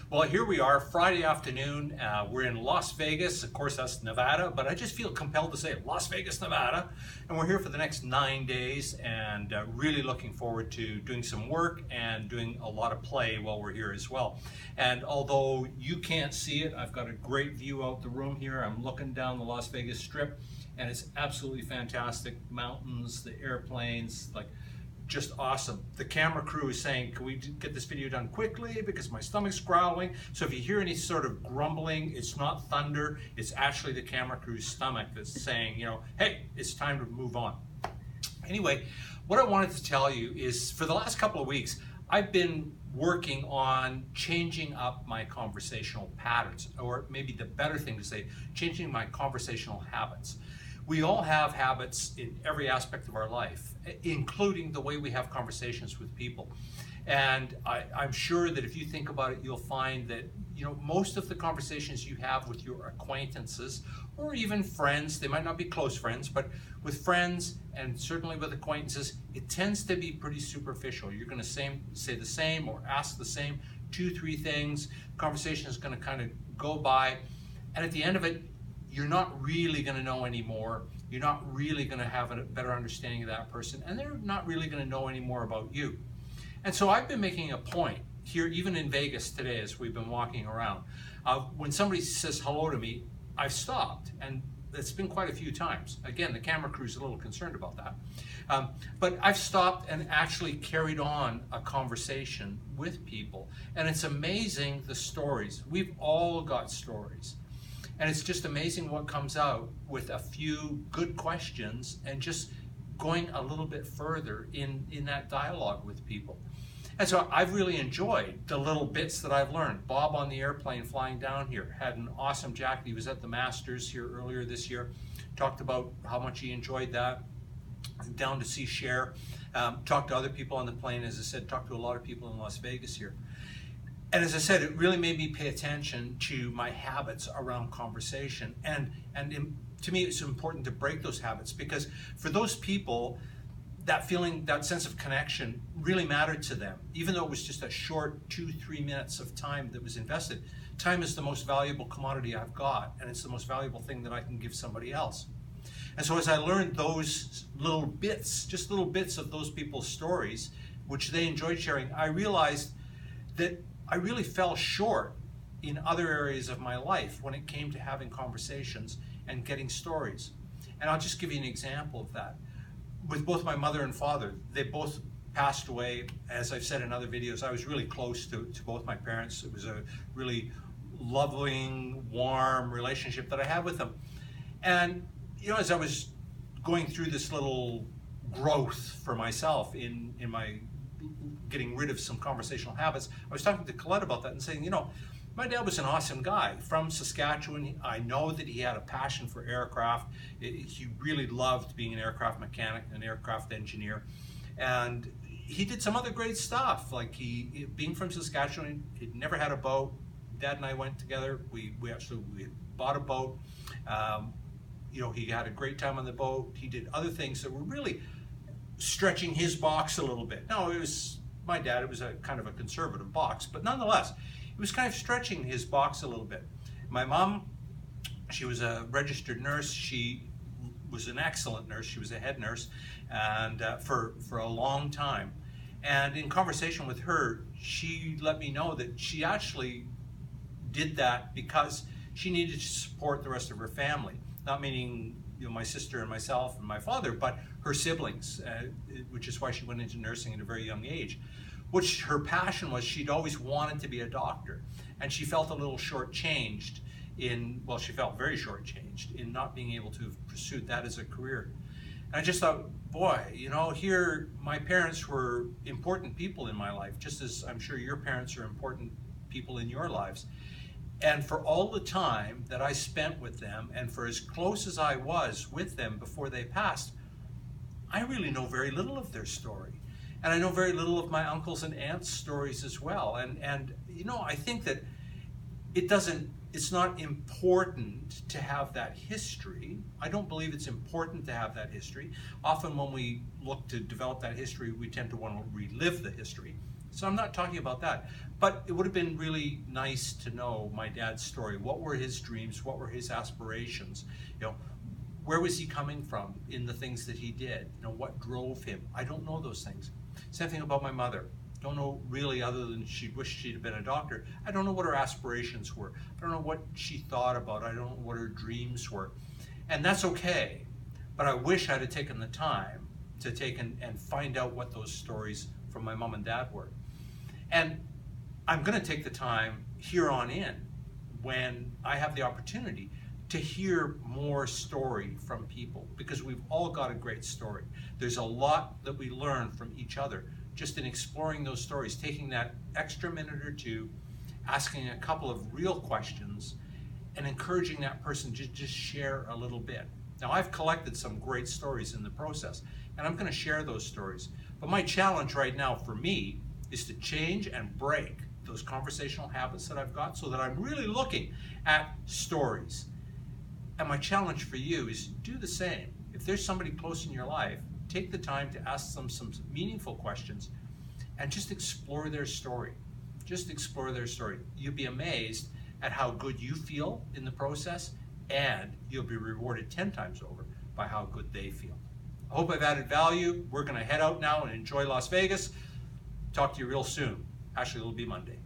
Well, here we are, Friday afternoon. We're in Las Vegas. Of course, that's Nevada, but I just feel compelled to say Las Vegas, Nevada. And we're here for the next 9 days and really looking forward to doing some work and doing a lot of play while we're here as well. And although you can't see it, I've got a great view out the room here. I'm looking down the Las Vegas Strip and it's absolutely fantastic. Mountains, the airplanes, like just awesome. The camera crew is saying, can we get this video done quickly because my stomach's growling. So if you hear any sort of grumbling, it's not thunder, it's actually the camera crew's stomach that's saying, you know, hey, it's time to move on. Anyway, what I wanted to tell you is for the last couple of weeks, I've been working on changing up my conversational patterns, or maybe the better thing to say, changing my conversational habits. We all have habits in every aspect of our life, including the way we have conversations with people. And I'm sure that if you think about it, you'll find that, you know, most of the conversations you have with your acquaintances or even friends, they might not be close friends, but with friends and certainly with acquaintances, it tends to be pretty superficial. You're going to say the same or ask the same 2-3 things. Conversation is going to kind of go by, and at the end of it, you're not really going to know anymore. You're not really going to have a better understanding of that person, and they're not really going to know any more about you. And so I've been making a point here, even in Vegas today, as we've been walking around. When somebody says hello to me, I've stopped, and it's been quite a few times. Again, the camera crew's a little concerned about that. But I've stopped and actually carried on a conversation with people. And it's amazing the stories. We've all got stories. And it's just amazing what comes out with a few good questions and just going a little bit further in that dialogue with people. And so I've really enjoyed the little bits that I've learned. Bob on the airplane flying down here had an awesome jacket. He was at the Masters here earlier this year. Talked about how much he enjoyed that. Down to see Cher. Talked to other people on the plane, as I said, talked to a lot of people in Las Vegas here. And as I said, it really made me pay attention to my habits around conversation. And to me, it's important to break those habits because for those people, that feeling, that sense of connection really mattered to them. Even though it was just a short 2-3 minutes of time that was invested. Time is the most valuable commodity I've got, and it's the most valuable thing that I can give somebody else. And so as I learned those little bits, just little bits of those people's stories, which they enjoyed sharing, I realized that I really fell short in other areas of my life when it came to having conversations and getting stories. And I'll just give you an example of that. With both my mother and father, they both passed away. As I've said in other videos, I was really close to both my parents. It was a really loving, warm relationship that I had with them. And, you know, as I was going through this little growth for myself in my getting rid of some conversational habits, I was talking to Colette about that and saying, you know, my dad was an awesome guy from Saskatchewan. I know that he had a passion for aircraft. He really loved being an aircraft mechanic, an aircraft engineer. And he did some other great stuff, like being from Saskatchewan, he'd never had a boat. Dad and I went together. We bought a boat. You know, he had a great time on the boat. He did other things that were really stretching his box a little bit. No, it was my dad, it was a kind of a conservative box, but nonetheless, it was kind of stretching his box a little bit. My mom, she was a registered nurse. She was an excellent nurse. She was a head nurse, and for a long time. And in conversation with her, she let me know that she actually did that because she needed to support the rest of her family. Not meaning, you know, my sister and myself and my father, but her siblings, which is why she went into nursing at a very young age. Which her passion was, she'd always wanted to be a doctor, and she felt a little shortchanged well, she felt very shortchanged in not being able to have pursued that as a career. And I just thought, boy, you know, here my parents were important people in my life, just as I'm sure your parents are important people in your lives. And for all the time that I spent with them, and for as close as I was with them before they passed, I really know very little of their story. And I know very little of my uncles and aunts' stories as well. And you know, I think that it's not important to have that history. I don't believe it's important to have that history. Often when we look to develop that history, we tend to want to relive the history. So I'm not talking about that. But it would have been really nice to know my dad's story. What were his dreams? What were his aspirations? You know, where was he coming from in the things that he did? You know, what drove him? I don't know those things. Same thing about my mother. Don't know really, other than she wished she'd have been a doctor. I don't know what her aspirations were. I don't know what she thought about. I don't know what her dreams were. And that's okay. But I wish I'd have taken the time to take and find out what those stories from my mom and dad were. And I'm going to take the time here on in, when I have the opportunity, to hear more story from people, because we've all got a great story. There's a lot that we learn from each other just in exploring those stories, taking that extra minute or two, asking a couple of real questions, and encouraging that person to just share a little bit. Now, I've collected some great stories in the process, and I'm going to share those stories. But my challenge right now for me is to change and break those conversational habits that I've got, so that I'm really looking at stories. And my challenge for you is do the same. If there's somebody close in your life, take the time to ask them some meaningful questions and just explore their story. Just explore their story. You'll be amazed at how good you feel in the process, and you'll be rewarded 10 times over by how good they feel. I hope I've added value. We're going to head out now and enjoy Las Vegas. Talk to you real soon. Actually, it'll be Monday.